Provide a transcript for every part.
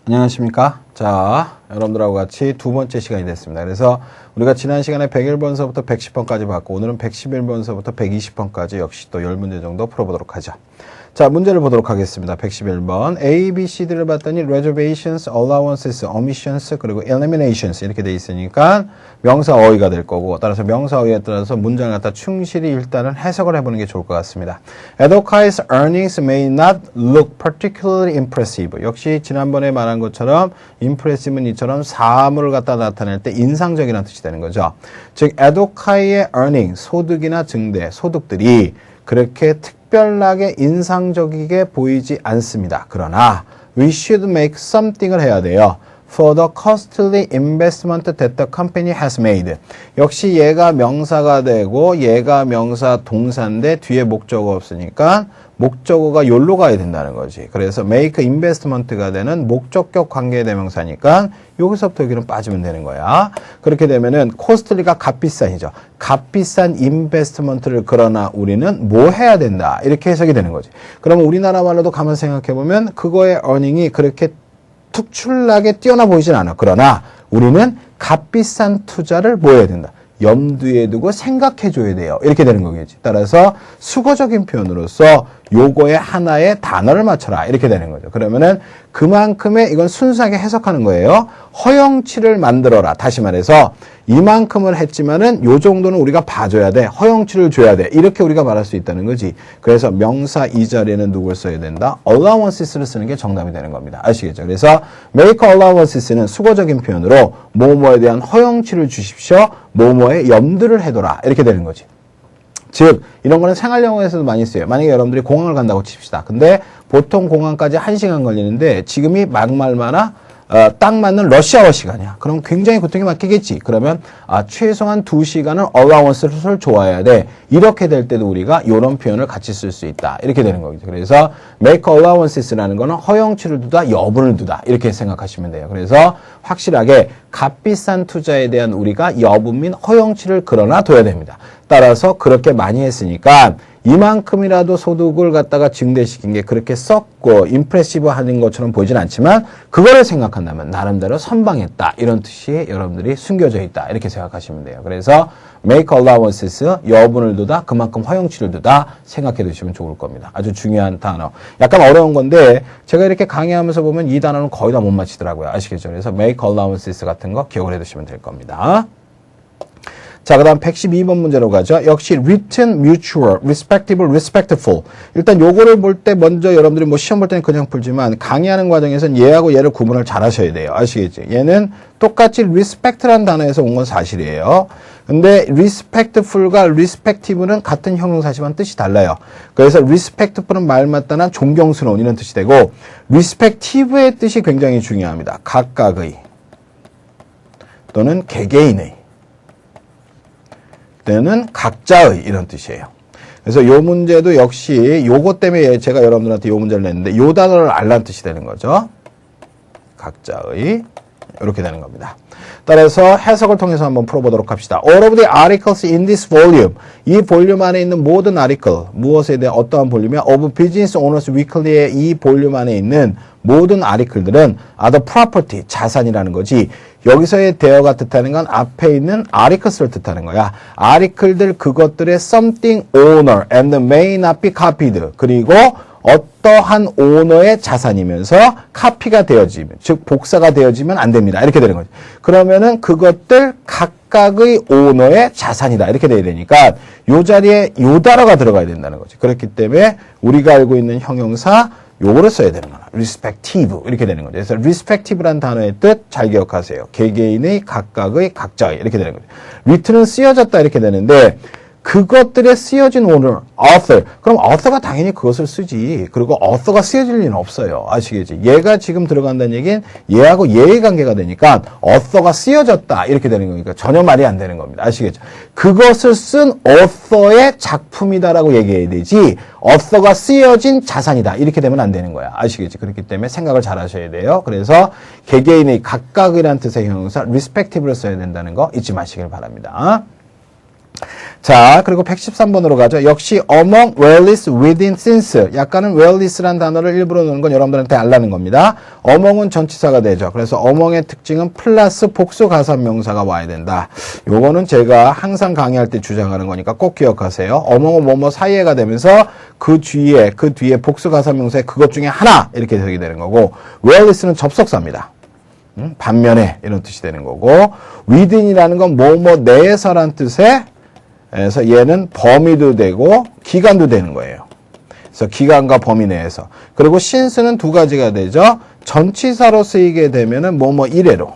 안녕하십니까. 자, 여러분들하고 같이 두 번째 시간이 됐습니다. 그래서 우리가 지난 시간에 101번서부터 110번까지 봤고 오늘은 111번서부터 120번까지 역시 또 10문제 정도 풀어보도록 하죠. 자, 문제를 보도록 하겠습니다. 111번. A, B, C들을 봤더니 reservations, allowances, omissions, 그리고 eliminations 이렇게 돼 있으니까 명사 어휘가 될 거고 따라서 명사 어휘에 따라서 문장을 갖다 충실히 일단은 해석을 해보는 게 좋을 것 같습니다. Edocai's earnings may not look particularly impressive. 역시 지난번에 말한 것처럼 impressive는 이처럼 사물을 갖다 나타낼 때 인상적이라는 뜻이 되는 거죠. 즉, Edocai의 earning, 소득이나 증대, 소득들이 그렇게 특별하게 인상적이게 보이지 않습니다. 그러나 we should make something을 해야 돼요. For the costly investment that the company has made. 역시 얘가 명사가 되고 얘가 명사 동사인데 뒤에 목적어 없으니까 목적어가 요로 가야 된다는 거지. 그래서 make investment가 되는 목적격 관계대명사니까 여기서부터 여기는 빠지면 되는 거야. 그렇게 되면은 costly가 값비싼이죠. 값비싼 investment를 그러나 우리는 뭐 해야 된다. 이렇게 해석이 되는 거지. 그러면 우리나라 말로도 가만 생각해 보면 그거의 earning이 그렇게 특출나게 뛰어나 보이진 않아. 그러나 우리는 값비싼 투자를 뭐 해야 된다. 염두에 두고 생각해 줘야 돼요. 이렇게 되는 거겠지. 따라서 수거적인 표현으로서 요거에 하나의 단어를 맞춰라. 이렇게 되는 거죠. 그러면은 그만큼의 이건 순수하게 해석하는 거예요. 허용치를 만들어라. 다시 말해서 이만큼을 했지만은 요 정도는 우리가 봐줘야 돼. 허용치를 줘야 돼. 이렇게 우리가 말할 수 있다는 거지. 그래서 명사 이 자리에는 누굴 써야 된다? allowances를 쓰는 게 정답이 되는 겁니다. 아시겠죠? 그래서 make allowances는 수거적인 표현으로 뭐뭐에 대한 허용치를 주십시오. 뭐뭐에 염두를 해둬라. 이렇게 되는 거지. 즉 이런 거는 생활영어에서도 많이 써요. 만약에 여러분들이 공항을 간다고 칩시다. 근데 보통 공항까지 1시간 걸리는데 지금이 막말마나 딱 맞는 러시아워 시간이야. 그럼 굉장히 고통이 막히겠지. 그러면 최소한 2시간은 allowance를 줘야 돼. 이렇게 될 때도 우리가 이런 표현을 같이 쓸 수 있다. 이렇게 되는 거죠. 그래서 make allowances라는 거는 허용치를 두다, 여분을 두다. 이렇게 생각하시면 돼요. 그래서 확실하게 값비싼 투자에 대한 우리가 여분 및 허용치를 그러나 둬야 됩니다. 따라서 그렇게 많이 했으니까 이만큼이라도 소득을 갖다가 증대시킨 게 그렇게 썩고 임프레시브 하는 것처럼 보이진 않지만 그거를 생각한다면 나름대로 선방했다. 이런 뜻이 여러분들이 숨겨져 있다. 이렇게 생각하시면 돼요. 그래서 make allowances, 여분을 두다, 그만큼 허용치를 두다 생각해 두시면 좋을 겁니다. 아주 중요한 단어. 약간 어려운 건데 제가 이렇게 강의하면서 보면 이 단어는 거의 다 못 맞히더라고요. 아시겠죠? 그래서 make allowances 같은 거 기억을 해 두시면 될 겁니다. 자, 그 다음 112번 문제로 가죠. 역시 written, mutual, respectable, respectful. 일단 요거를 볼 때 먼저 여러분들이 뭐 시험 볼 때는 그냥 풀지만 강의하는 과정에서는 얘하고 얘를 구분을 잘 하셔야 돼요. 아시겠지? 얘는 똑같이 respect라는 단어에서 온 건 사실이에요. 근데 respectful과 respective는 같은 형용사지만 뜻이 달라요. 그래서 respectful은 말 맞다나 존경스러운 이런 뜻이 되고 respective의 뜻이 굉장히 중요합니다. 각각의 또는 개개인의 때는 각자의 이런 뜻이에요. 그래서 요 문제도 역시 요거 때문에 제가 여러분들한테 요 문제를 냈는데 요 단어를 알라는 뜻이 되는 거죠. 각자의 이렇게 되는 겁니다. 따라서 해석을 통해서 한번 풀어보도록 합시다. All of the articles in this volume. 이 볼륨 안에 있는 모든 article, 무엇에 대한 어떠한 볼륨이야? Of Business Owners Weekly의 이 볼륨 안에 있는 모든 article들은 are the property, 자산이라는 거지. 여기서의 대어가 뜻하는 건 앞에 있는 articles를 뜻하는 거야. article들 그것들의 something owner and may not be copied. 그리고 어떠한 오너의 자산이면서 카피가 되어지면, 즉 복사가 되어지면 안 됩니다. 이렇게 되는 거죠. 그러면은 그것들 각각의 오너의 자산이다. 이렇게 돼야 되니까 요 자리에 요 단어가 들어가야 된다는 거죠. 그렇기 때문에 우리가 알고 있는 형용사 요거를 써야 되는 거야. respective 이렇게 되는 거죠. 그래서 respective라는 단어의 뜻 잘 기억하세요. 개개인의, 각각의, 각자의 이렇게 되는 거죠. written은 쓰여졌다 이렇게 되는데 그것들에 쓰여진 오늘 author. 그럼 author가 당연히 그것을 쓰지. 그리고 author가 쓰여질 리는 없어요. 아시겠지? 얘가 지금 들어간다는 얘기는 얘하고 얘의 관계가 되니까 author가 쓰여졌다. 이렇게 되는 거니까 전혀 말이 안 되는 겁니다. 아시겠죠? 그것을 쓴 author의 작품이다라고 얘기해야 되지 author가 쓰여진 자산이다. 이렇게 되면 안 되는 거야. 아시겠지? 그렇기 때문에 생각을 잘 하셔야 돼요. 그래서 개개인의 각각이라는 뜻의 형용사 respective를 써야 된다는 거 잊지 마시길 바랍니다. 자, 그리고 113번으로 가죠. 역시 among, whereas, within, since. 약간은 whereas라는 단어를 일부러 넣는 건 여러분들한테 알라는 겁니다. among은 전치사가 되죠. 그래서 among의 특징은 플러스 복수 가산명사가 와야 된다. 요거는 제가 항상 강의할 때 주장하는 거니까 꼭 기억하세요. among은 뭐뭐 사이에가 되면서 그 뒤에 복수 가산명사의 그것 중에 하나 이렇게 되게 되는 거고, whereas는 접속사입니다. 반면에 이런 뜻이 되는 거고, within이라는 건 뭐뭐 내에서란 뜻의 그래서 얘는 범위도 되고 기간도 되는 거예요. 그래서 기간과 범위 내에서. 그리고 since는 두 가지가 되죠. 전치사로 쓰이게 되면은 뭐뭐 이래로.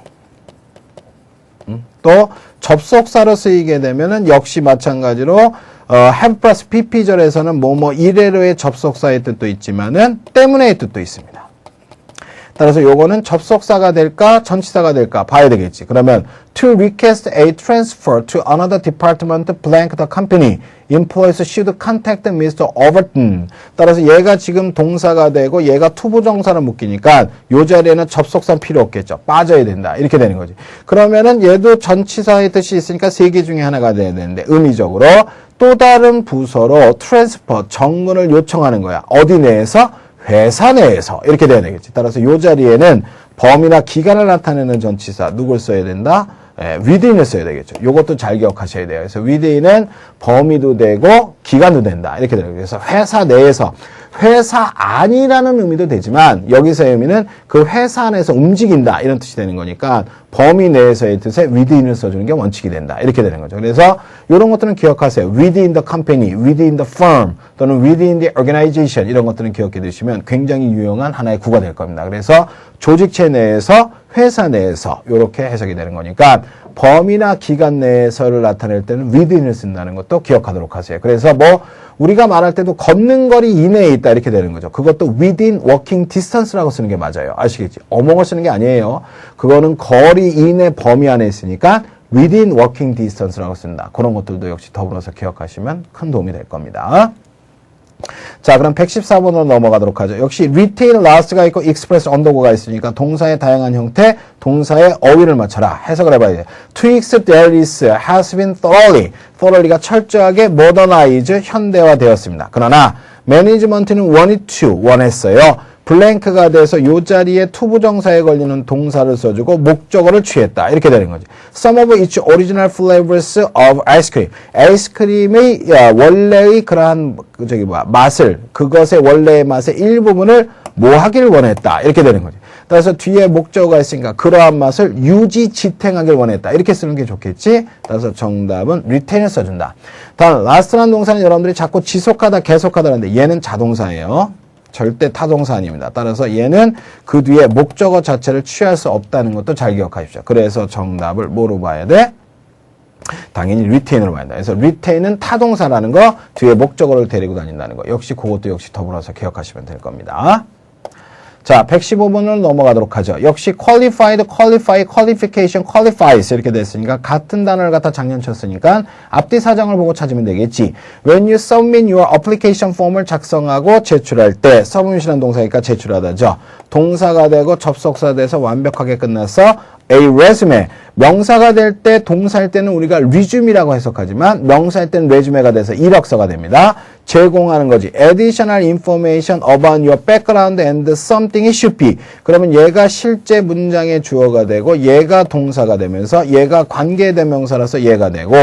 또 접속사로 쓰이게 되면은 역시 마찬가지로 have plus pp절에서는 뭐뭐 이래로의 접속사의 뜻도 있지만은 때문에의 뜻도 있습니다. 따라서 요거는 접속사가 될까 전치사가 될까 봐야 되겠지. 그러면 to request a transfer to another department blank the company employees should contact Mr. Overton. 따라서 얘가 지금 동사가 되고 얘가 투부정사를 묶이니까 요 자리에는 접속사는 필요 없겠죠. 빠져야 된다. 이렇게 되는 거지. 그러면은 얘도 전치사의 뜻이 있으니까 세 개 중에 하나가 돼야 되는데 의미적으로 또 다른 부서로 트랜스퍼 정근을 요청하는 거야. 어디 내에서? 회사 내에서 이렇게 돼야 되겠지. 따라서 이 자리에는 범위나 기간을 나타내는 전치사 누굴 써야 된다? within을 써야 되겠죠. 이것도 잘 기억하셔야 돼요. 그래서 within은 범위도 되고 기간도 된다. 이렇게 되는 거예요. 그래서 회사 내에서 회사 안이라는 의미도 되지만 여기서의 의미는 그 회사 안에서 움직인다 이런 뜻이 되는 거니까 범위 내에서의 뜻에 within을 써주는 게 원칙이 된다 이렇게 되는 거죠. 그래서 이런 것들은 기억하세요. within the company, within the firm 또는 within the organization 이런 것들은 기억해 두시면 굉장히 유용한 하나의 구가 될 겁니다. 그래서 조직체 내에서 회사 내에서 이렇게 해석이 되는 거니까 범위나 기간 내에서를 나타낼 때는 within을 쓴다는 것도 기억하도록 하세요. 그래서 뭐 우리가 말할 때도 걷는 거리 이내에 있다 이렇게 되는 거죠. 그것도 within walking distance라고 쓰는 게 맞아요. 아시겠지? among을 쓰는 게 아니에요. 그거는 거리 이내 범위 안에 있으니까 within walking distance라고 쓴다. 그런 것들도 역시 더불어서 기억하시면 큰 도움이 될 겁니다. 자, 그럼 114번으로 넘어가도록 하죠. 역시 retain last가 있고 express undergo가 있으니까 동사의 다양한 형태, 동사의 어휘를 맞춰라. 해석을 해봐야 돼요. Twix there is has been thoroughly가 철저하게 modernize, 현대화되었습니다. 그러나 management는 wanted to, 원했어요. 블랭크가 돼서 이 자리에 투부정사에 걸리는 동사를 써주고 목적어를 취했다. 이렇게 되는 거지. Some of its original flavors of ice cream. 아이스크림의 원래의 그러한 맛을 그것의 원래의 맛의 일부분을 뭐 하길 원했다. 이렇게 되는 거지. 따라서 뒤에 목적어가 있으니까 그러한 맛을 유지 지탱하길 원했다. 이렇게 쓰는 게 좋겠지. 따라서 정답은 retain을 써준다. 다음 last라는 동사는 여러분들이 자꾸 지속하다 계속하다 하는데 얘는 자동사예요. 절대 타동사 아닙니다. 따라서 얘는 그 뒤에 목적어 자체를 취할 수 없다는 것도 잘 기억하십시오. 그래서 정답을 뭐로 봐야 돼? 당연히 retain으로 봐야 된다. 그래서 retain은 타동사라는 거, 뒤에 목적어를 데리고 다닌다는 거. 역시 그것도 역시 더불어서 기억하시면 될 겁니다. 자, 115번으로 넘어가도록 하죠. 역시 qualified, qualify, qualification, qualifies 이렇게 됐으니까 같은 단어를 갖다 작년 쳤으니까 앞뒤 사정을 보고 찾으면 되겠지. When you submit your application form을 작성하고 제출할 때 submit이라는 동사니까 제출하다죠. 동사가 되고 접속사 돼서 완벽하게 끝나서 a resume. 명사가 될 때 동사일 때는 우리가 resume이라고 해석하지만 명사일 때는 resume가 돼서 이력서가 됩니다. 제공하는 거지. Additional information about your background and something it should be. 그러면 얘가 실제 문장의 주어가 되고 얘가 동사가 되면서 얘가 관계대명사라서 얘가 되고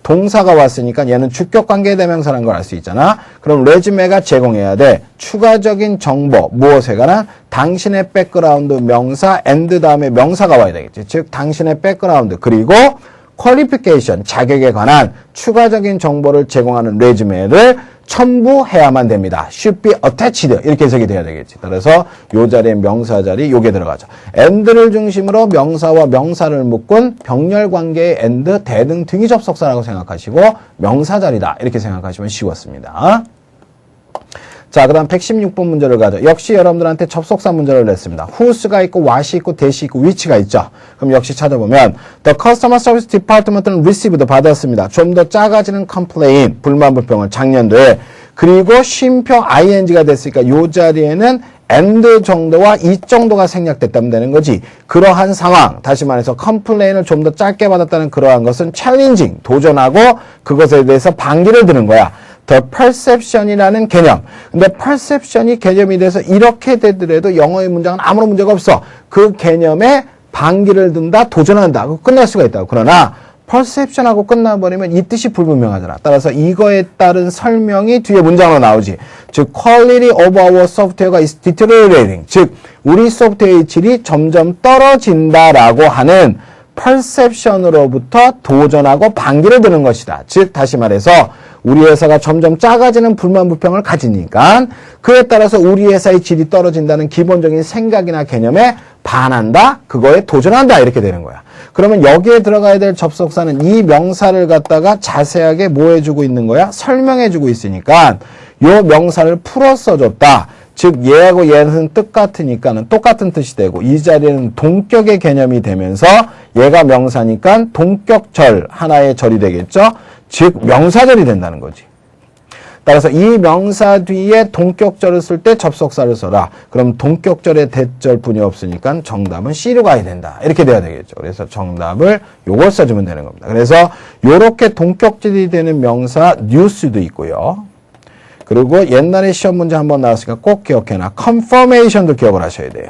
동사가 왔으니까 얘는 주격 관계대명사라는 걸 알 수 있잖아. 그럼 레주메가 제공해야 돼. 추가적인 정보, 무엇에 관한? 당신의 백그라운드 명사, and 다음에 명사가 와야 되겠지. 즉 당신의 백그라운드 그리고 퀄리피케이션, 자격에 관한 추가적인 정보를 제공하는 레주메를 첨부해야만 됩니다. should be attached 이렇게 해석이 돼야 되겠지. 따라서 요 자리에 명사 자리 요게 들어가죠. and를 중심으로 명사와 명사를 묶은 병렬 관계의 and, 대등 등위 접속사라고 생각하시고 명사 자리다 이렇게 생각하시면 쉬웠습니다. 자, 그 다음 116번 문제를 가죠. 역시 여러분들한테 접속사 문제를 냈습니다. who's가 있고 what이 있고 that이 있고 which가 있죠. 그럼 역시 찾아보면 the customer service department는 received 받았습니다. 좀 더 작아지는 complaint, 불만 불평을 작년도에 그리고 쉼표 ing가 됐으니까 이 자리에는 and 정도와 이 정도가 생략됐다면 되는 거지. 그러한 상황, 다시 말해서 컴플레인을 좀 더 짧게 받았다는 그러한 것은 challenging, 도전하고 그것에 대해서 반기를 드는 거야. The perception이라는 개념. 근데 perception이 개념이 돼서 이렇게 되더라도 영어의 문장은 아무런 문제가 없어. 그 개념에 반기를 든다, 도전한다. 끝날 수가 있다고. 그러나 perception하고 끝나버리면 이 뜻이 불분명하잖아. 따라서 이거에 따른 설명이 뒤에 문장으로 나오지. 즉, quality of our software가 is deteriorating. 즉, 우리 소프트웨어의 질이 점점 떨어진다라고 하는 perception으로부터 도전하고 반기를 드는 것이다. 즉, 다시 말해서 우리 회사가 점점 작아지는 불만 불평을 가지니까 그에 따라서 우리 회사의 질이 떨어진다는 기본적인 생각이나 개념에 반한다, 그거에 도전한다 이렇게 되는 거야. 그러면 여기에 들어가야 될 접속사는 이 명사를 갖다가 자세하게 뭐 해주고 있는 거야? 설명해주고 있으니까 요 명사를 풀어 써줬다. 즉 얘하고 얘는 똑같으니까는 똑같은 뜻이 되고 이 자리에는 동격의 개념이 되면서 얘가 명사니까 동격절, 하나의 절이 되겠죠. 즉 명사절이 된다는 거지. 따라서 이 명사 뒤에 동격절을 쓸 때 접속사를 써라. 그럼 동격절의 대절뿐이 없으니까 정답은 C로 가야 된다. 이렇게 돼야 되겠죠. 그래서 정답을 요걸 써주면 되는 겁니다. 그래서 요렇게 동격절이 되는 명사 news도 있고요. 그리고 옛날에 시험 문제 한번 나왔으니까 꼭 기억해놔. confirmation도 기억을 하셔야 돼요.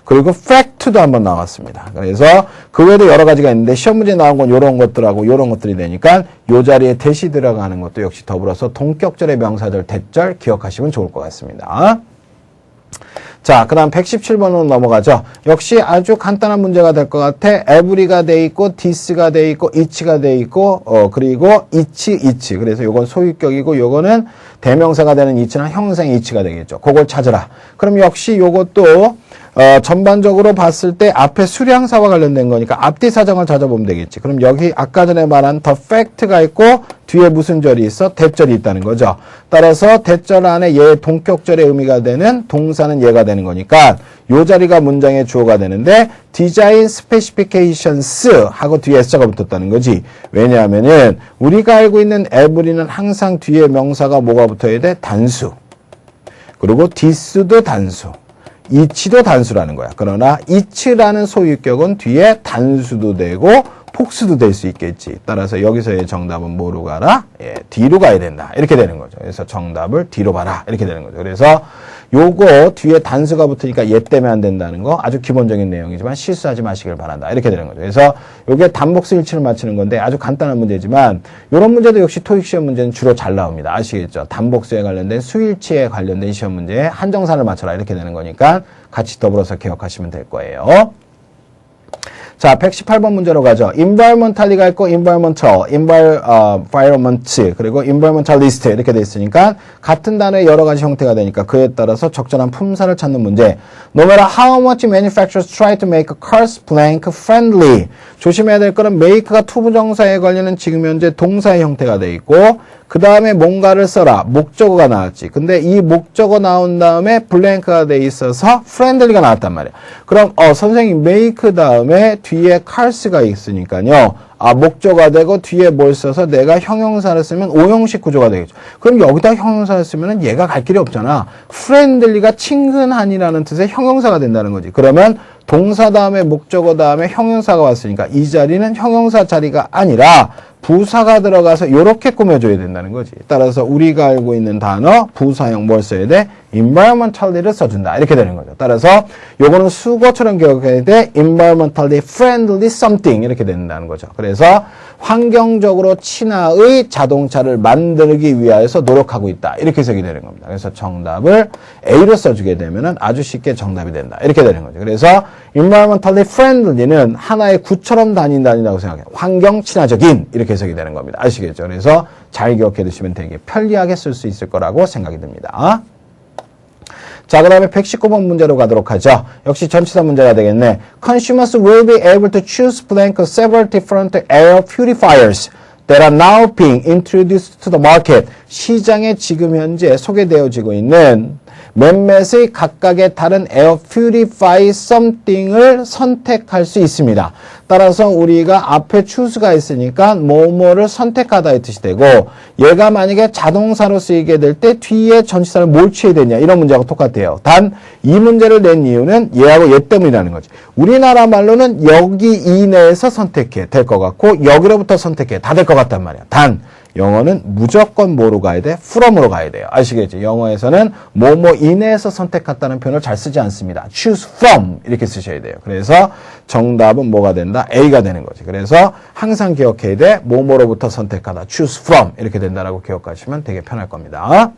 그리고 fact도 한번 나왔습니다. 그래서 그 외에도 여러 가지가 있는데 시험 문제 나온 건 이런 것들하고 이런 것들이 되니까 이 자리에 대시 들어가는 것도 역시 더불어서 동격절의 명사절 대절 기억하시면 좋을 것 같습니다. 자, 그 다음 117번으로 넘어가죠. 역시 아주 간단한 문제가 될 것 같아. every가 돼 있고, this가 돼 있고, each가 돼 있고, 그리고 each. 그래서 요건 소유격이고, 요거는 대명사가 되는 each나 형용사의 each가 되겠죠. 그걸 찾으라. 그럼 역시 요것도 전반적으로 봤을 때 앞에 수량사와 관련된 거니까 앞뒤 사정을 찾아보면 되겠지. 그럼 여기 아까 전에 말한 the fact가 있고 뒤에 무슨 절이 있어? 대절이 있다는 거죠. 따라서 대절 안에 얘 동격절의 의미가 되는 동사는 얘가 되는 거니까 요 자리가 문장의 주어가 되는데 design specifications 하고 뒤에 S자가 붙었다는 거지. 왜냐하면은 우리가 알고 있는 every는 항상 뒤에 명사가 뭐가 붙어야 돼? 단수. 그리고 this도 단수. each도 단수라는 거야. 그러나 each라는 소유격은 뒤에 단수도 되고 복수도 될 수 있겠지. 따라서 여기서의 정답은 뭐로 가라? 예, D로 가야 된다. 이렇게 되는 거죠. 그래서 정답을 D로 봐라. 이렇게 되는 거죠. 그래서 요거 뒤에 단수가 붙으니까 얘 때문에 안 된다는 거 아주 기본적인 내용이지만 실수하지 마시길 바란다. 이렇게 되는 거죠. 그래서 요게 단복수 일치를 맞추는 건데 아주 간단한 문제지만 요런 문제도 역시 토익 시험 문제는 주로 잘 나옵니다. 아시겠죠? 단복수에 관련된 수일치에 관련된 시험 문제에 한정사를 맞춰라. 이렇게 되는 거니까 같이 더불어서 기억하시면 될 거예요. 자, 118번 문제로 가죠. environmentally가 있고 environmental, environment, 그리고 environmentalist 이렇게 돼 있으니까 같은 단어의 여러 가지 형태가 되니까 그에 따라서 적절한 품사를 찾는 문제. No matter how much manufacturers try to make cars blank friendly. 조심해야 될 거는 make가 투부정사에 걸리는 지금 현재 동사의 형태가 돼 있고 그 다음에 뭔가를 써라. 목적어가 나왔지. 근데 이 목적어 나온 다음에 블랭크가 돼 있어서 friendly가 나왔단 말이야. 그럼 선생님 make 다음에 뒤에 cars가 있으니까요. 목적어가 되고 뒤에 뭘 써서 내가 형용사를 쓰면 오형식 구조가 되겠죠. 그럼 여기다 형용사를 쓰면 얘가 갈 길이 없잖아. friendly가 친근한이라는 뜻의 형용사가 된다는 거지. 그러면 동사 다음에 목적어 다음에 형용사가 왔으니까 이 자리는 형용사 자리가 아니라 부사가 들어가서 이렇게 꾸며줘야 된다는 거지. 따라서 우리가 알고 있는 단어 부사형 뭘 써야 돼? environmentally를 써준다. 이렇게 되는 거죠. 따라서 요거는 수거처럼 기억해야 돼. environmentally friendly something 이렇게 된다는 거죠. 그래서 환경적으로 친화의 자동차를 만들기 위하여서 노력하고 있다. 이렇게 해석이 되는 겁니다. 그래서 정답을 A로 써주게 되면 아주 쉽게 정답이 된다. 이렇게 되는 거죠. 그래서 environmentally friendly는 하나의 구처럼 다닌다고 생각해요. 환경 친화적인 이렇게 해석이 되는 겁니다. 아시겠죠? 그래서 잘 기억해 두시면 되게 편리하게 쓸 수 있을 거라고 생각이 듭니다. 자, 그 다음에 119번 문제로 가도록 하죠. 역시 전치사 문제가 되겠네. Consumers will be able to choose blank several different air purifiers that are now being introduced to the market. 시장에 지금 현재 소개되어지고 있는 몇몇의 각각의 다른 air purify something을 선택할 수 있습니다. 따라서 우리가 앞에 choose가 있으니까 뭐뭐를 선택하다 의 뜻이 되고 얘가 만약에 자동사로 쓰이게 될 때 뒤에 전치사를 뭘 취해야 되냐 이런 문제하고 똑같아요. 단 이 문제를 낸 이유는 얘하고 얘 때문이라는 거지. 우리나라 말로는 여기 이내에서 선택해 될 것 같고 여기로부터 선택해 다 될 것 같단 말이야. 단 영어는 무조건 뭐로 가야 돼? from으로 가야 돼요. 아시겠죠? 영어에서는 뭐뭐 이내에서 선택했다는 표현을 잘 쓰지 않습니다. choose from 이렇게 쓰셔야 돼요. 그래서 정답은 뭐가 된다? A가 되는 거지. 그래서 항상 기억해야 돼. 뭐뭐로부터 선택하다. choose from 이렇게 된다라고 기억하시면 되게 편할 겁니다.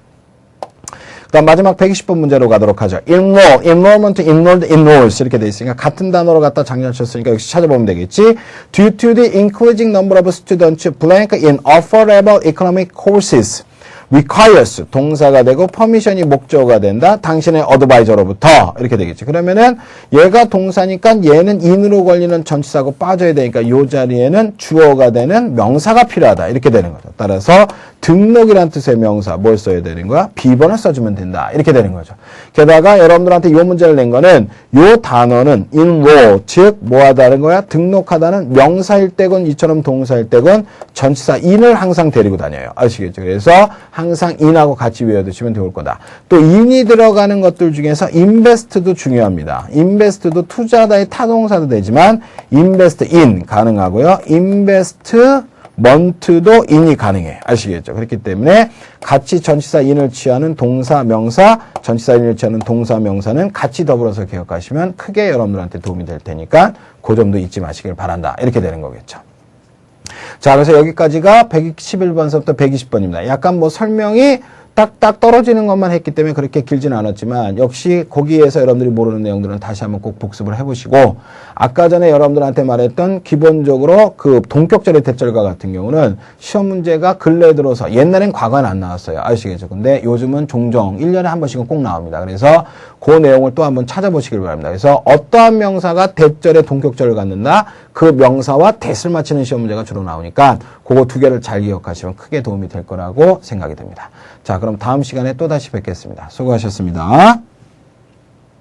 그다음 마지막 120번 문제로 가도록 하죠. enroll, enrollment, enrolled, enrolls 이렇게 돼 있으니까 같은 단어로 갖다 장난쳤으니까 역시 찾아보면 되겠지. Due to the increasing number of students blank in offerable economic courses requires 동사가 되고 permission이 목적어가 된다. 당신의 어드바이저로부터 이렇게 되겠지. 그러면은 얘가 동사니까 얘는 in으로 걸리는 전치사고 빠져야 되니까 이 자리에는 주어가 되는 명사가 필요하다. 이렇게 되는 거죠. 따라서 등록이란 뜻의 명사 뭘 써야 되는 거야? 비번을 써주면 된다. 이렇게 되는 거죠. 게다가 여러분들한테 이 문제를 낸 거는 이 단어는 enroll, 즉 뭐하다는 거야? 등록하다는 명사일 때건 이처럼 동사일 때건 전치사 in을 항상 데리고 다녀요. 아시겠죠? 그래서 항상 in하고 같이 외워두시면 좋을 거다. 또 in이 들어가는 것들 중에서 invest도 중요합니다. invest도 투자다의 타동사도 되지만 invest in 가능하고요. investment도 in이 가능해. 아시겠죠? 그렇기 때문에 같이 전치사 in을 취하는 동사, 명사, 전치사 in을 취하는 동사, 명사는 같이 더불어서 기억하시면 크게 여러분들한테 도움이 될 테니까 그 점도 잊지 마시길 바란다. 이렇게 되는 거겠죠. 자, 그래서 여기까지가 111번서부터 120번입니다. 약간 뭐 설명이 딱딱 떨어지는 것만 했기 때문에 그렇게 길지는 않았지만 역시 거기에서 여러분들이 모르는 내용들은 다시 한번 꼭 복습을 해보시고 아까 전에 여러분들한테 말했던 기본적으로 그 동격절의 대절과 같은 경우는 시험 문제가 근래에 들어서 옛날엔 과거엔 안 나왔어요. 아시겠죠? 근데 요즘은 종종 1년에 한 번씩은 꼭 나옵니다. 그래서 그 내용을 또 한번 찾아보시길 바랍니다. 그래서 어떠한 명사가 대절에 동격절을 갖는다? 그 명사와 대를 맞히는 시험 문제가 주로 나오니까 그거 두 개를 잘 기억하시면 크게 도움이 될 거라고 생각이 듭니다. 자, 그럼 다음 시간에 또 다시 뵙겠습니다. 수고하셨습니다.